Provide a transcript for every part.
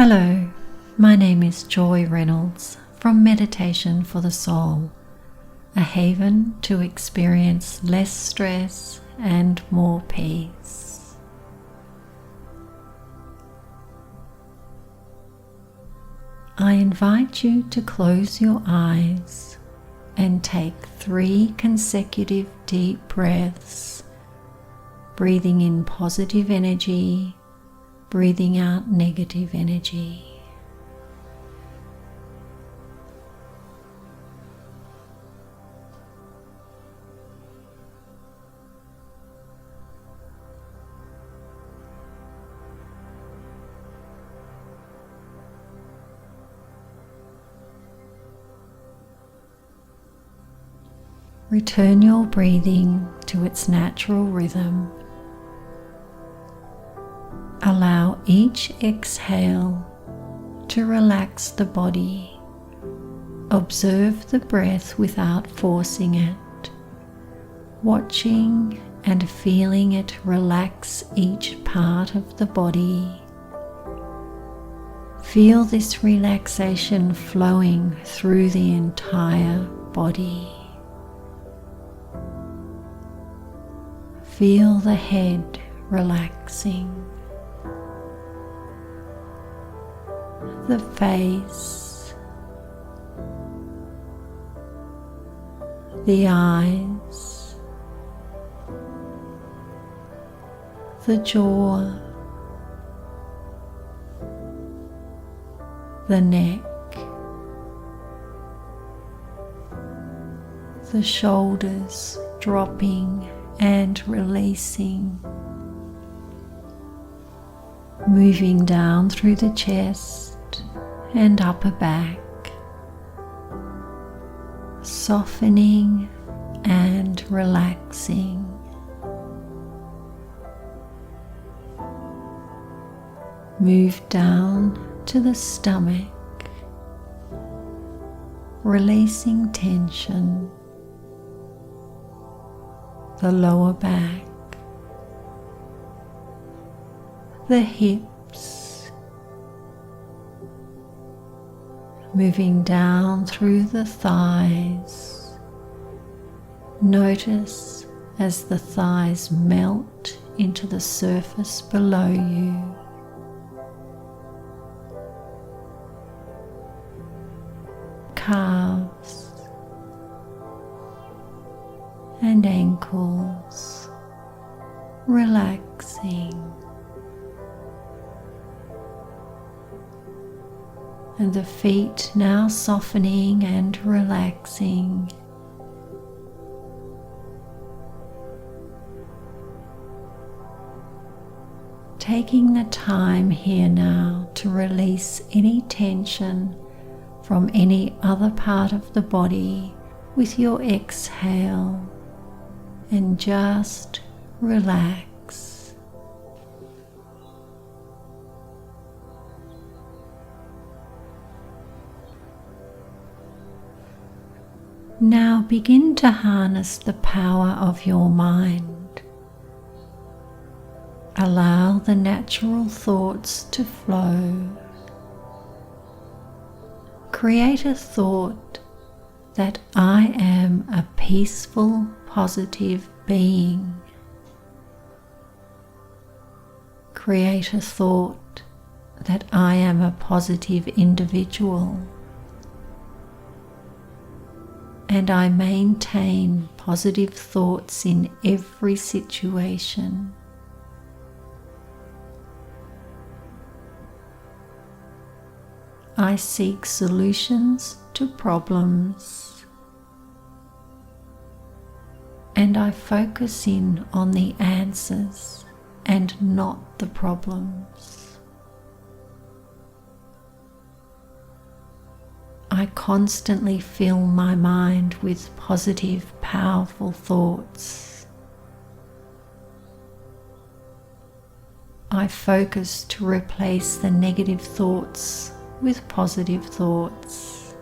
Hello, my name is Joy Reynolds from Meditation for the Soul, a haven to experience less stress and more peace. I invite you to close your eyes and take 3 consecutive deep breaths, breathing in positive energy, breathing out negative energy. Return your breathing to its natural rhythm. Allow each exhale to relax the body. Observe the breath without forcing it, watching and feeling it relax each part of the body. Feel this relaxation flowing through the entire body. Feel the head relaxing, the face, the eyes, the jaw, the neck, the shoulders dropping and releasing, moving down through the chest and upper back, softening and relaxing. Move down to the stomach, releasing tension, the lower back, the hips, moving down through the thighs. Notice as the thighs melt into the surface below you. Calves and ankles relaxing, and the feet now softening and relaxing. Taking the time here now to release any tension from any other part of the body with your exhale, and just relax. Now begin to harness the power of your mind. Allow the natural thoughts to flow. Create a thought that I am a peaceful, positive being. Create a thought that I am a positive individual, and I maintain positive thoughts in every situation. I seek solutions to problems, and I focus in on the answers and not the problems. I constantly fill my mind with positive, powerful thoughts. I focus to replace the negative thoughts with positive thoughts,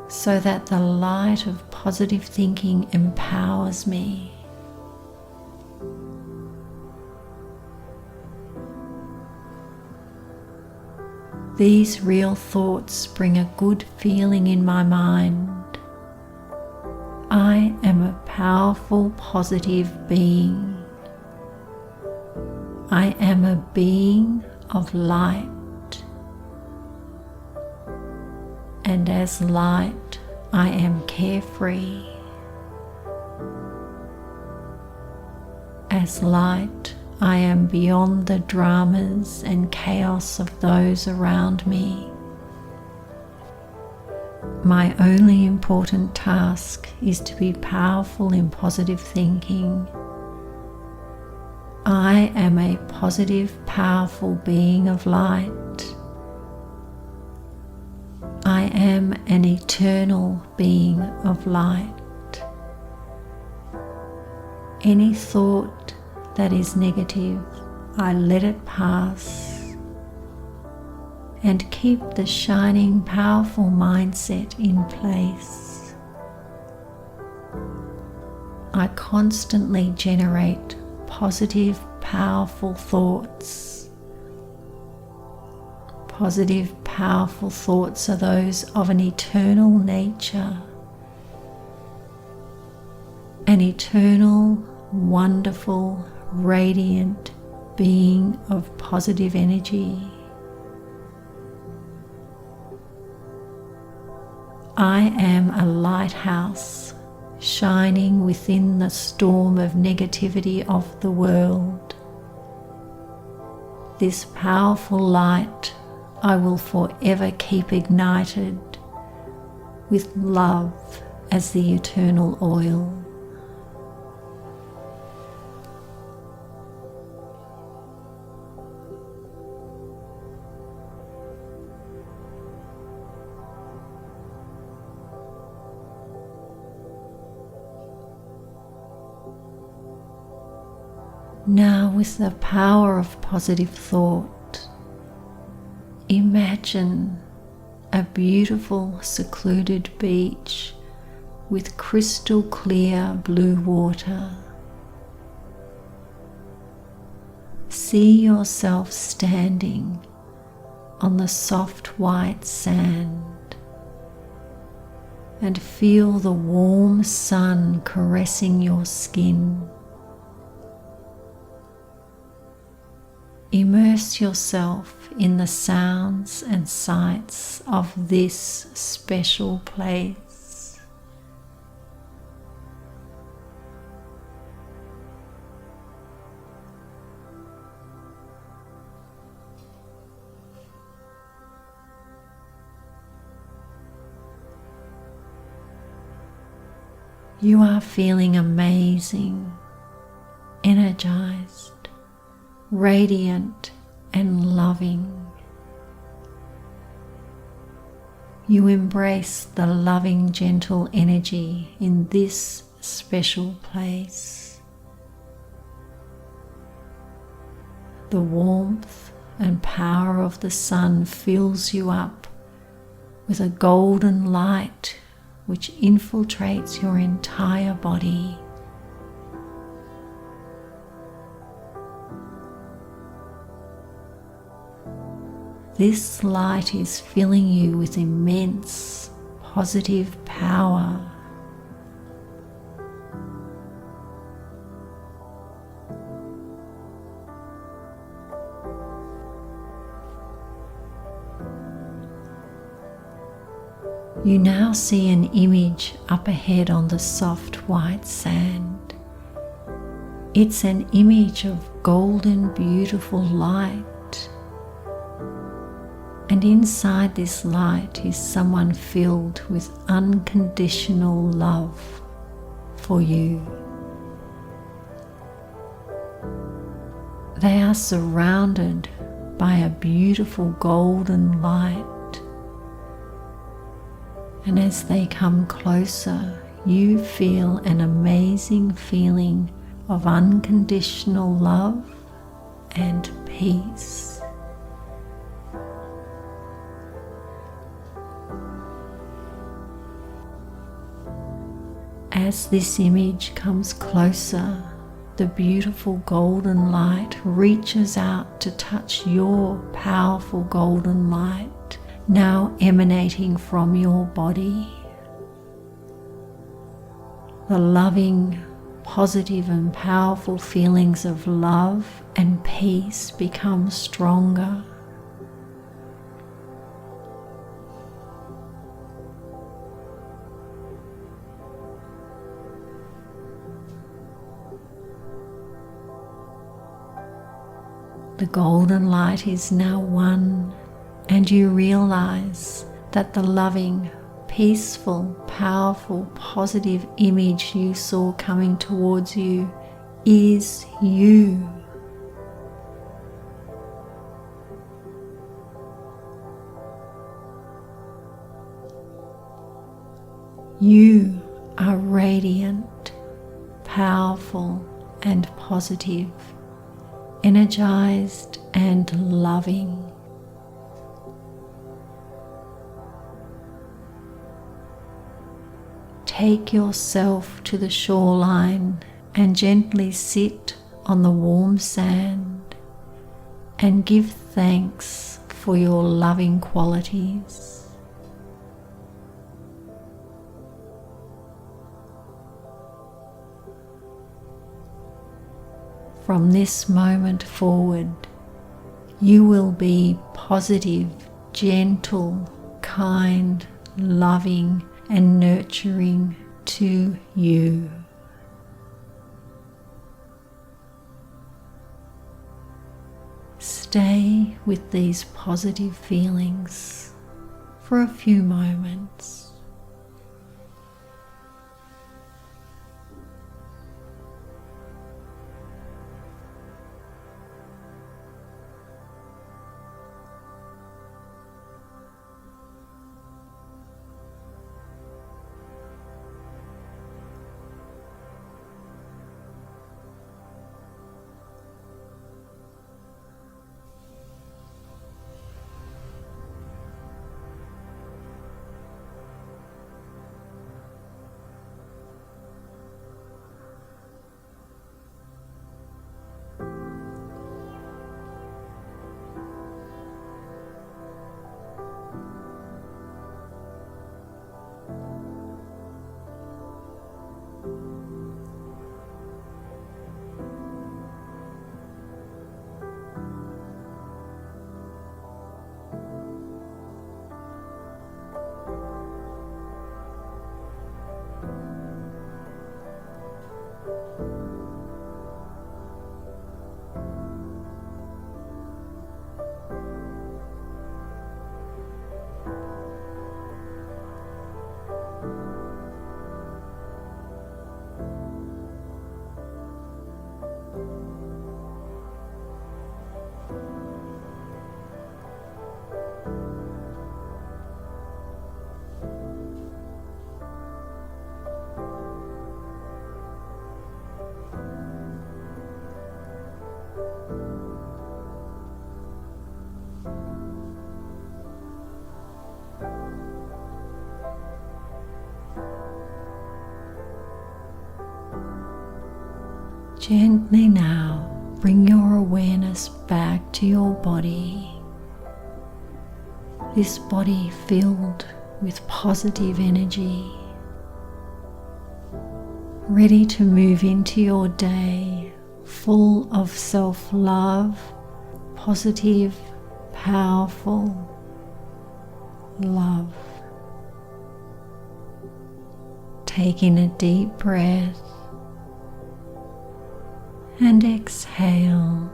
so that the light of positive thinking empowers me. These real thoughts bring a good feeling in my mind. I am a powerful, positive being. I am a being of light. And as light, I am carefree. As light, I am beyond the dramas and chaos of those around me. My only important task is to be powerful in positive thinking. I am a positive, powerful being of light. I am an eternal being of light. Any thought that is negative, I let it pass and keep the shining, powerful mindset in place. I constantly generate positive, powerful thoughts. Positive, powerful thoughts are those of an eternal nature, an eternal, wonderful, radiant being of positive energy. I am a lighthouse shining within the storm of negativity of the world. This powerful light I will forever keep ignited with love as the eternal oil. Now, with the power of positive thought, imagine a beautiful secluded beach with crystal clear blue water. See yourself standing on the soft white sand and feel the warm sun caressing your skin. Immerse yourself in the sounds and sights of this special place. You are feeling amazing, energized, radiant and loving. You embrace the loving, gentle energy in this special place. The warmth and power of the sun fills you up with a golden light which infiltrates your entire body. This light is filling you with immense positive power. You now see an image up ahead on the soft white sand. It's an image of golden, beautiful light. And inside this light is someone filled with unconditional love for you. They are surrounded by a beautiful golden light. And as they come closer, you feel an amazing feeling of unconditional love and peace. As this image comes closer, the beautiful golden light reaches out to touch your powerful golden light, now emanating from your body. The loving, positive and powerful feelings of love and peace become stronger. The golden light is now one, and you realize that the loving, peaceful, powerful, positive image you saw coming towards you is you. You are radiant, powerful, and positive, energized and loving. Take yourself to the shoreline and gently sit on the warm sand and give thanks for your loving qualities. From this moment forward, you will be positive, gentle, kind, loving, and nurturing to you. Stay with these positive feelings for a few moments. Gently now bring your awareness back to your body. This body filled with positive energy, ready to move into your day full of self-love, positive, powerful love. Take in a deep breath and exhale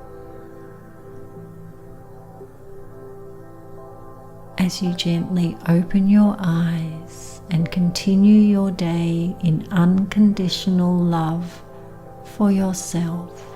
as you gently open your eyes and continue your day in unconditional love for yourself.